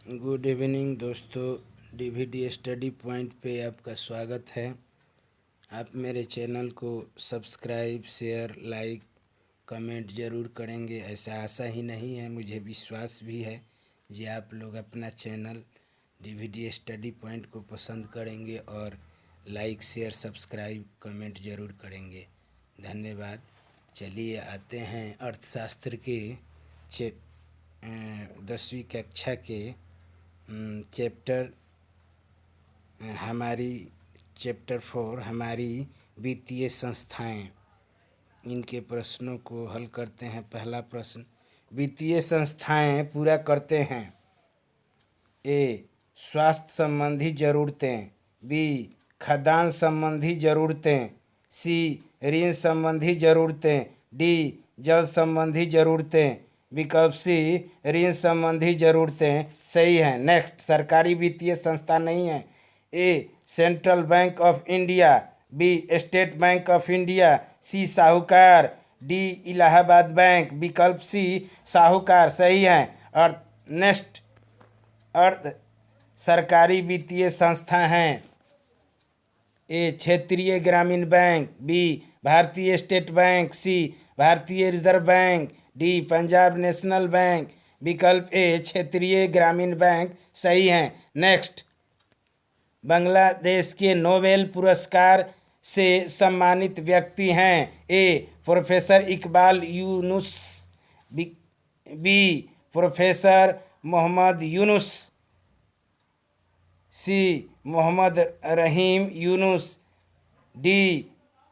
Good evening दोस्तों, DVD study point पे आपका स्वागत है। आप मेरे चैनल को सब्सक्राइब, शेयर, लाइक, कमेंट ज़रूर करेंगे। ऐसा आशा ही नहीं है, मुझे विश्वास भी है कि आप लोग अपना चैनल डीवीडी स्टडी पॉइंट को पसंद करेंगे और लाइक, शेयर, सब्सक्राइब, कमेंट ज़रूर करेंगे। धन्यवाद। चलिए आते हैं अर्थशास्त्र के 10वीं कक्षा के चैप्टर हमारी चैप्टर 4 हमारी वित्तीय संस्थाएं, इनके प्रश्नों को हल करते हैं। पहला प्रश्न, वित्तीय संस्थाएं पूरा करते हैं ए स्वास्थ्य संबंधी ज़रूरतें, बी खाद्यान्न संबंधी ज़रूरतें, सी ऋण संबंधी ज़रूरतें, डी जल संबंधी ज़रूरतें। विकल्प सी ऋण संबंधी ज़रूरतें सही हैं। नेक्स्ट, सरकारी वित्तीय संस्था नहीं है। A Central Bank of India, B State Bank of India, C साहूकार, डी इलाहाबाद बैंक। विकल्प सी साहूकार सही है। और नेक्स्ट, अर्ध सरकारी वित्तीय संस्था हैं। ए क्षेत्रीय ग्रामीण बैंक, बी भारतीय स्टेट बैंक, सी भारतीय reserve bank, D Punjab National Bank. विकल्प ए क्षेत्रीय ग्रामीण बैंक सही हैं। नेक्स्ट, बांग्लादेश के नोबेल पुरस्कार से सम्मानित व्यक्ति हैं। A professor Iqbal Yunus, B professor Mohammad Yunus, C Mohammad Rahim Yunus, D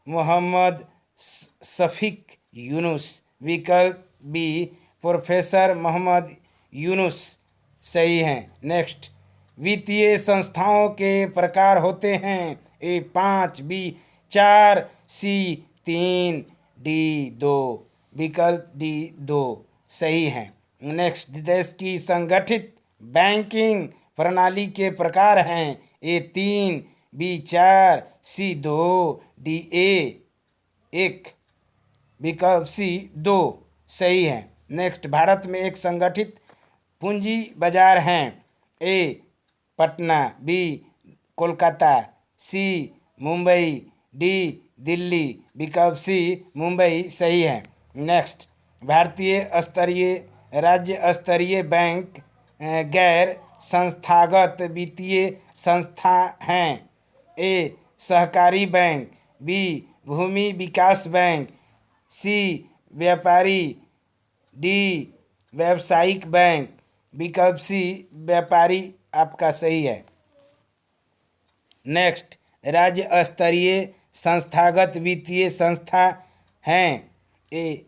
Mohammad Shafiq Yunus. विकल्प बी प्रोफेसर मोहम्मद यूनुस सही हैं। नेक्स्ट, वित्तीय संस्थाओं के प्रकार होते हैं। ए 5, बी 4, सी 3, डी 2। विकल्प डी 2 सही हैं। नेक्स्ट, देश की संगठित बैंकिंग प्रणाली के प्रकार हैं। ए 3, बी 4, सी 2, डी 1। विकल्प सी 2 सही है। नेक्स्ट, भारत में एक संगठित पूंजी बाजार हैं। ए पटना, बी कोलकाता, सी मुंबई, डी दिल्ली। विकल्प सी मुंबई सही है। नेक्स्ट, भारतीय स्तरीय, राज्य स्तरीय बैंक गैर संस्थागत वित्तीय संस्था हैं। ए सहकारी बैंक, बी भूमि विकास बैंक, सी व्यापारी, डी व्यावसायिक बैंक। विकल्प सी व्यापारी आपका सही है। नेक्स्ट, राज्य स्तरीय संस्थागत वित्तीय संस्था हैं। ए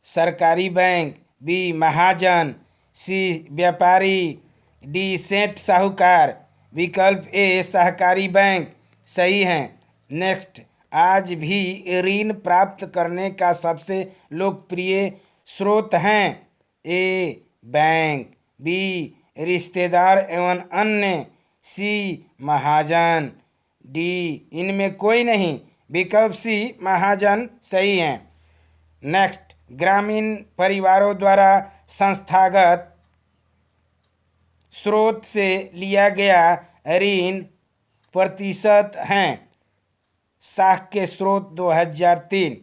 सरकारी बैंक, बी महाजन, सी व्यापारी, डी सेठ साहूकार। विकल्प ए सहकारी बैंक सही हैं। नेक्स्ट, आज भी ऋण प्राप्त करने का सबसे लोकप्रिय स्रोत हैं। ए बैंक, बी रिश्तेदार एवं अन्य, सी महाजन, डी इनमें कोई नहीं। विकल्प सी महाजन सही हैं। नेक्स्ट, ग्रामीण परिवारों द्वारा संस्थागत स्रोत से लिया गया ऋण प्रतिशत हैं। साख के स्रोत 2003।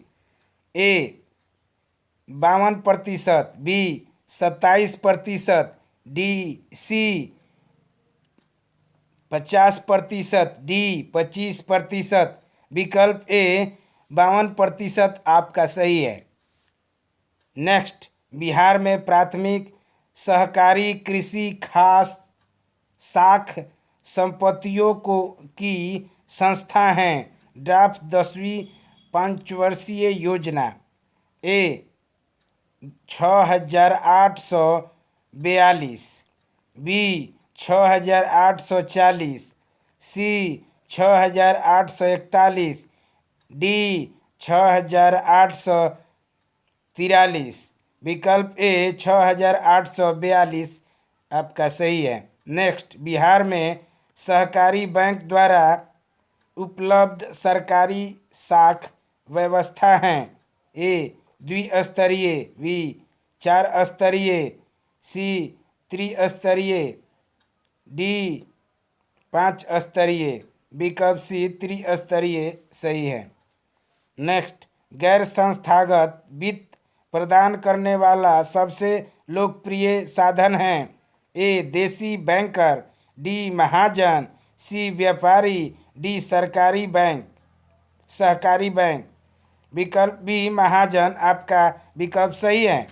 ए 52%, बी 27%, डी सी 50%, डी 25%। विकल्प ए 52% आपका सही है। नेक्स्ट, बिहार में प्राथमिक सहकारी कृषि खास साख संपत्तियों को की संस्था हैं। ड्राफ्ट 10वीं पंचवर्षीय योजना। ए 6842, बी 6840, सी 6841, डी 6843। विकल्प ए 6842 आपका सही है। नेक्स्ट, बिहार में सहकारी बैंक द्वारा उपलब्ध सरकारी साख व्यवस्था हैं। ए द्विस्तरीय, बी 4 स्तरीय, सी त्रिस्तरीय, डी 5 स्तरीय, विकल्प सी त्रिस्तरीय सही है। नेक्स्ट, गैर संस्थागत वित्त प्रदान करने वाला सबसे लोकप्रिय साधन है। ए देसी बैंकर, डी महाजन, सी व्यापारी, डी सरकारी बैंक सहकारी बैंक। विकल्प बी महाजन आपका विकल्प सही है।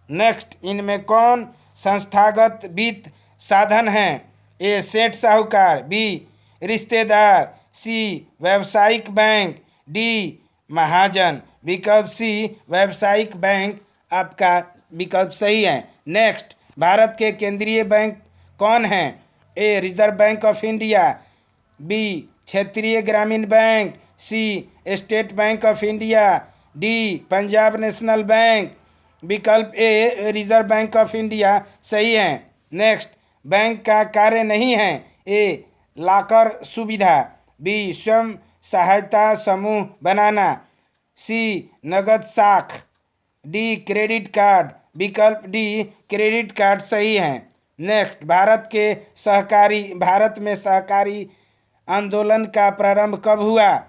नेक्स्ट, इनमें कौन संस्थागत वित्त साधन है? ए सेठ साहूकार, बी रिश्तेदार, सी व्यावसायिक बैंक, डी महाजन। विकल्प सी व्यावसायिक बैंक आपका विकल्प सही है। नेक्स्ट, भारत के केंद्रीय बैंक कौन हैं? A Reserve Bank of India, B क्षेत्रीय ग्रामीण bank, C State Bank of India, D Punjab National Bank. विकल्प A Reserve Bank of India सही है। नेक्स्ट, बैंक का कार्य नहीं है। ए लॉकर सुविधा, बी स्वयं सहायता समूह बनाना, सी नगद साख, डी क्रेडिट कार्ड। विकल्प डी क्रेडिट कार्ड सही है। नेक्स्ट, भारत में सहकारी आंदोलन का प्रारंभ कब हुआ?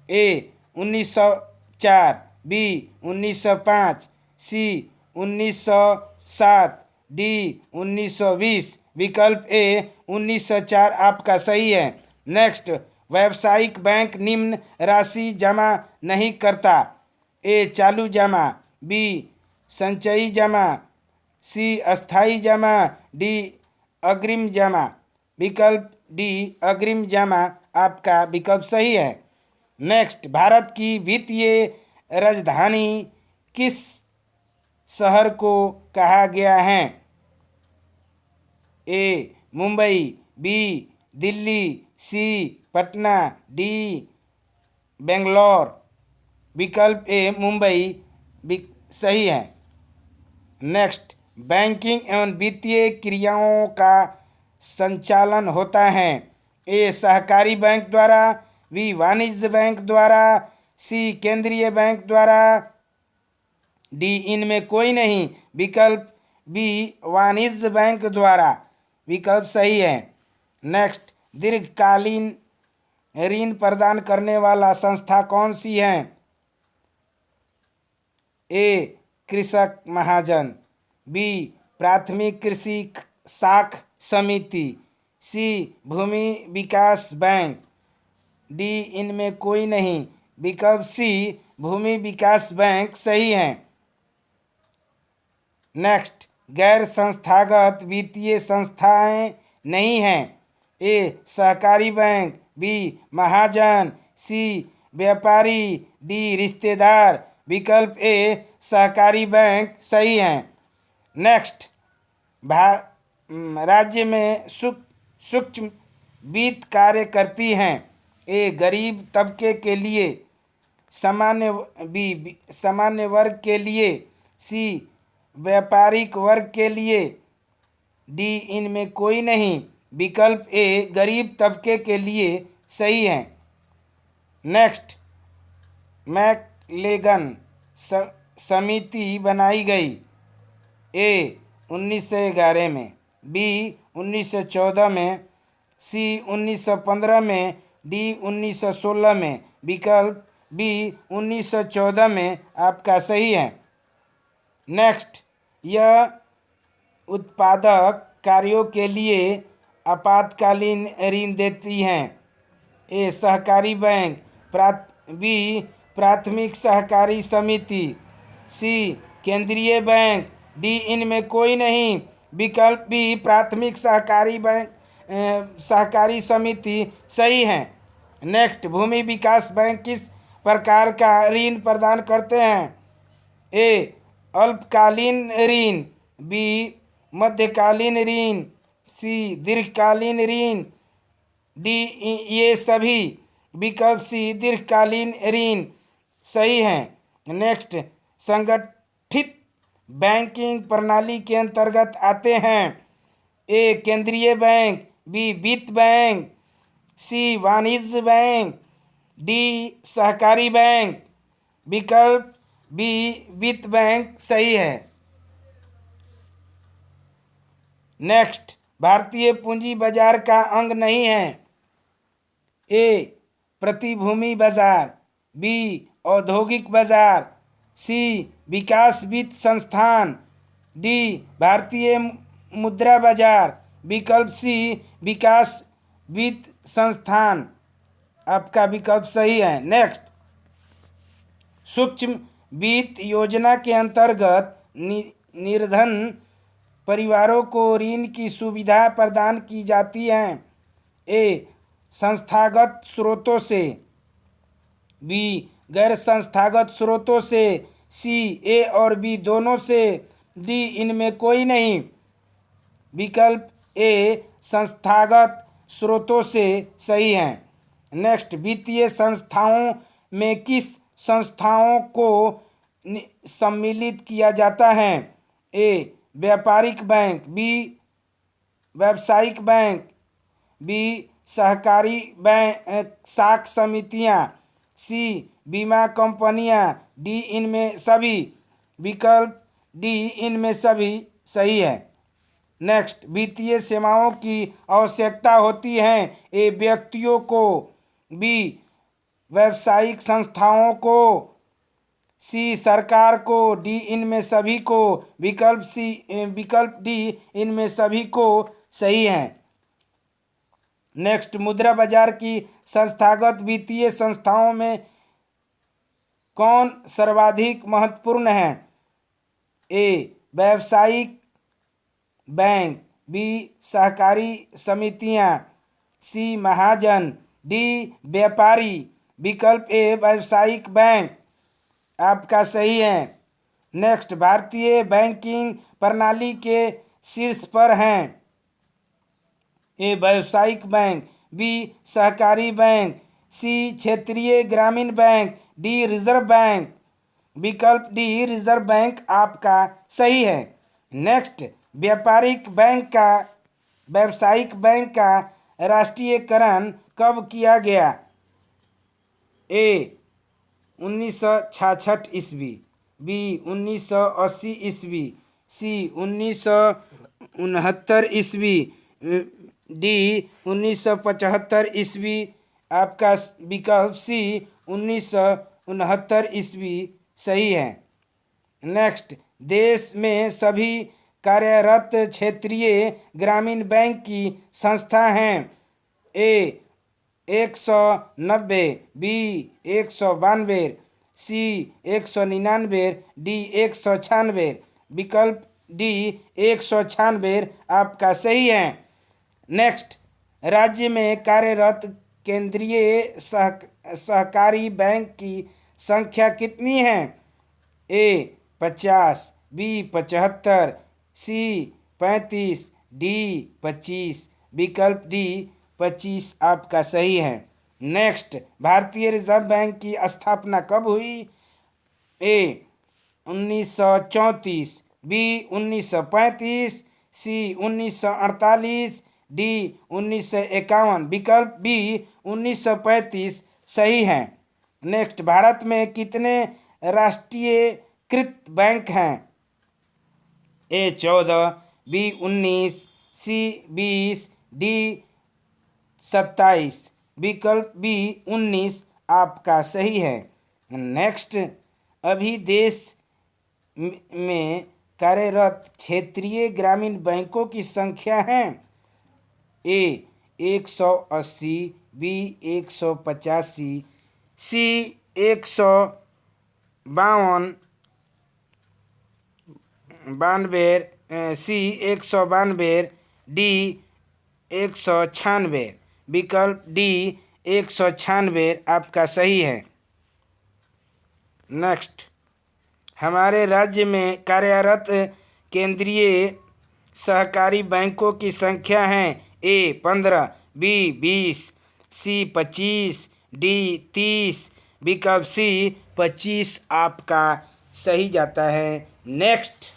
ए 1904, बी 1905, सी 1907, डी 1920। विकल्प ए 1904 आपका सही है। नेक्स्ट, व्यावसायिक बैंक निम्न राशि जमा नहीं करता। ए चालू जमा, बी संचयी जमा, सी अस्थायी जमा, डी अग्रिम जमा। विकल्प डी अग्रिम जमा आपका विकल्प सही है। नेक्स्ट, भारत की वित्तीय राजधानी किस शहर को कहा गया है? ए मुंबई, बी दिल्ली, सी पटना, डी बेंगलोर। विकल्प ए मुंबई सही है। नेक्स्ट, बैंकिंग एवं वित्तीय क्रियाओं का संचालन होता है। ए सहकारी बैंक द्वारा, बी वाणिज्य बैंक द्वारा, सी केंद्रीय बैंक द्वारा, डी इनमें कोई नहीं। विकल्प बी वाणिज्य बैंक द्वारा विकल्प सही है। नेक्स्ट, दीर्घकालीन ऋण प्रदान करने वाला संस्था कौन सी है? ए कृषक महाजन, बी प्राथमिक कृषि साख समिति, सी भूमि विकास बैंक, डी इनमें कोई नहीं। विकल्प सी भूमि विकास बैंक सही है। नेक्स्ट, गैर संस्थागत वित्तीय संस्थाएं नहीं हैं। ए सहकारी बैंक, बी महाजन, सी व्यापारी, डी रिश्तेदार। विकल्प ए सहकारी बैंक सही है। नेक्स्ट, राज्य में सूक्ष्म वित्त कार्य करती हैं। ए गरीब तबके के लिए, सामान्य वर्ग के लिए, सी व्यापारिक वर्ग के लिए, डी इनमें कोई नहीं। विकल्प ए गरीब तबके के लिए सही है। नेक्स्ट, मैकलेगन समिति बनाई गई। ए 1911 में, बी 1914 में, सी 1915 में, डी 1916 में। विकल्प बी 1914 में आपका सही है। नेक्स्ट, यह उत्पादक कार्यों के लिए आपातकालीन ऋण देती हैं। ए सहकारी बैंक, बी प्राथमिक सहकारी समिति, सी केंद्रीय बैंक, डी इनमें कोई नहीं। विकल्प बी प्राथमिक सहकारी बैंक सहकारी समिति सही है। नेक्स्ट, भूमि विकास बैंक किस प्रकार का ऋण प्रदान करते हैं? ए अल्पकालीन ऋण, बी मध्यकालीन ऋण, सी दीर्घकालीन ऋण, डी ये सभी। विकल्प सी दीर्घकालीन ऋण सही है। नेक्स्ट, संगठित बैंकिंग प्रणाली के अंतर्गत आते हैं। ए केंद्रीय बैंक, बी वित्त बैंक, सी वाणिज्य बैंक, डी सहकारी बैंक। विकल्प बी वित्त बैंक सही है। नेक्स्ट, भारतीय पूंजी बाजार का अंग नहीं है? ए प्रतिभूति बाजार, बी औद्योगिक बाजार, सी विकास वित्त संस्थान, डी भारतीय मुद्रा बाजार, विकल्प सी विकास वित्त संस्थान। आपका विकल्प सही है। नेक्स्ट, सूक्ष्म वित्त योजना के अंतर्गत निर्धन परिवारों को ऋण की सुविधा प्रदान की जाती है। ए संस्थागत स्रोतों से, बी गैर संस्थागत स्रोतों से, सी ए और बी दोनों से, डी इनमें कोई नहीं। विकल्प ए संस्थागत स्रोतों से सही है। नेक्स्ट, वित्तीय संस्थाओं में किस संस्थाओं को सम्मिलित किया जाता है? ए व्यापारिक बैंक, बी व्यावसायिक बैंक, बी सहकारी बैंक साख समितियां, सी बीमा कंपनियां, डी इनमें सभी। विकल्प डी इनमें सभी सही है। नेक्स्ट, वित्तीय सेवाओं की आवश्यकता होती है? ए व्यक्तियों को, बी व्यावसायिक संस्थाओं को, सी सरकार को, डी इनमें सभी को। विकल्प डी इनमें सभी को सही है। नेक्स्ट, मुद्रा बाजार की संस्थागत वित्तीय संस्थाओं में कौन सर्वाधिक महत्वपूर्ण है? ए व्यावसायिक बैंक, बी सहकारी समितियां, सी महाजन, डी व्यापारी। विकल्प ए व्यावसायिक बैंक आपका सही है। नेक्स्ट, भारतीय बैंकिंग प्रणाली के शीर्ष पर हैं? ए व्यावसायिक बैंक, बी सहकारी बैंक, सी क्षेत्रीय ग्रामीण बैंक, डी रिजर्व बैंक। विकल्प डी रिजर्व बैंक आपका सही है। नेक्स्ट, व्यापारिक व्यावसायिक बैंक का राष्ट्रीयकरण कब किया गया? ए 1966 ईस्वी, बी 1980 ईस्वी, सी 1969 ईस्वी, डी 1975 ईस्वी। आपका विकल्प सी 1969 ईस्वी सही है। नेक्स्ट, देश में सभी कार्यरत क्षेत्रीय ग्रामीण बैंक की संस्था हैं? ए 190, बी 192, सी 199, डी 196। विकल्प डी 196 आपका सही है। नेक्स्ट, राज्य में कार्यरत केंद्रीय सहकारी बैंक की संख्या कितनी है? ए 50, बी 75, सी 35, डी 25। विकल्प डी 25 आपका सही है। नेक्स्ट, भारतीय रिजर्व बैंक की स्थापना कब हुई? ए 1934, बी 1935, सी 1948, डी 1951। विकल्प बी 1935 सही है। नेक्स्ट, भारत में कितने राष्ट्रीयकृत बैंक हैं? ए 14, बी 19, सी 20, डी 27। विकल्प बी 19 आपका सही है। नेक्स्ट, अभी देश में कार्यरत क्षेत्रीय ग्रामीण बैंकों की संख्या है? ए 180, बी 185, सी 192, सी 192, डी 196। विकल्प डी 196 आपका सही है। नेक्स्ट, हमारे राज्य में कार्यरत केंद्रीय सहकारी बैंकों की संख्या है? ए 15, बी 20, सी 25, डी 30। विकल्प सी 25 आपका सही जाता है। नेक्स्ट,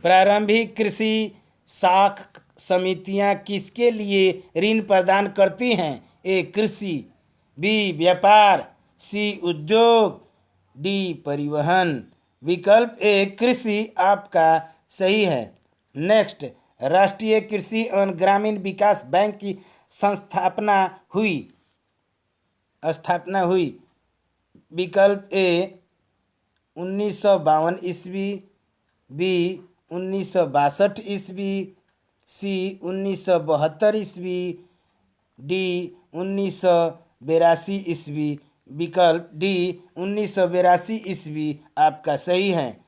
प्रारंभिक कृषि साख समितियां किसके लिए ऋण प्रदान करती हैं? ए कृषि, बी व्यापार, सी उद्योग, डी परिवहन। विकल्प ए कृषि आपका सही है। नेक्स्ट, राष्ट्रीय कृषि एवं ग्रामीण विकास बैंक की स्थापना हुई। विकल्प ए 1952 ईस्वी, बी 1962 ईस्वी, सी 1972 ईस्वी, डी 1982 ईस्वी। विकल्प डी 1982 ईस्वी आपका सही है।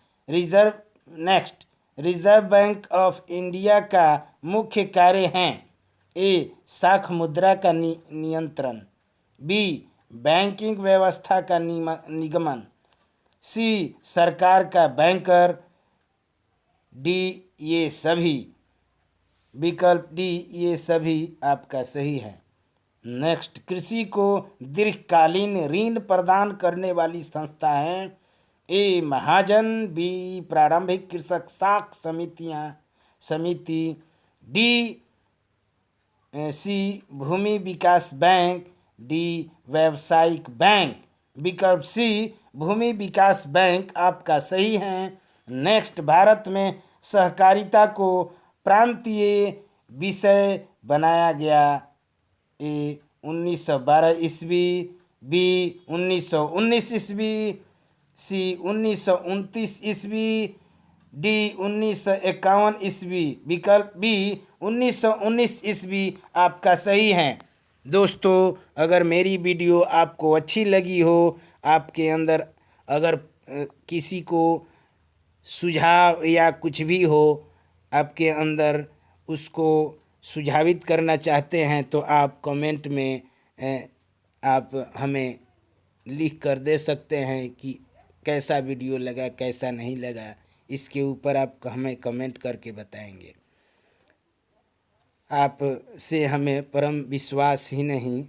रिजर्व बैंक ऑफ इंडिया का मुख्य कार्य है ए साख मुद्रा का नियंत्रण, बी बैंकिंग व्यवस्था का निगमन, सी सरकार का बैंकर, डी ये सभी। विकल्प डी ये सभी आपका सही है। नेक्स्ट, कृषि को दीर्घकालीन ऋण प्रदान करने वाली संस्था है ए महाजन, बी प्रारंभिक कृषक साख समिति, डी सी भूमि विकास बैंक, डी व्यावसायिक बैंक। विकल्प सी भूमि विकास बैंक आपका सही है। नेक्स्ट, भारत में सहकारिता को प्रांतीय विषय बनाया गया ए 1912 ईस्वी, बी 1919 ईस्वी, सी 1929 ईस्वी, डी 1951 ईस्वी। विकल्प बी 1919 ईस्वी आपका सही है। दोस्तों, अगर मेरी वीडियो आपको अच्छी लगी हो, आपके अंदर अगर किसी को सुझाव या कुछ भी हो आपके अंदर, उसको सुझावित करना चाहते हैं तो आप कमेंट में आप हमें लिख कर दे सकते हैं कि कैसा वीडियो लगा, कैसा नहीं लगा। इसके ऊपर आप हमें कमेंट करके बताएंगे। आप से हमें परम विश्वास ही नहीं,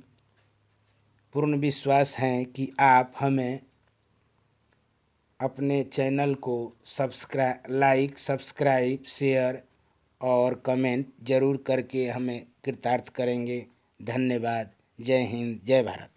पूर्ण विश्वास है कि आप हमें अपने चैनल को सब्सक्राइब, शेयर और कमेंट ज़रूर करके हमें कृतार्थ करेंगे। धन्यवाद। जय हिंद, जय भारत।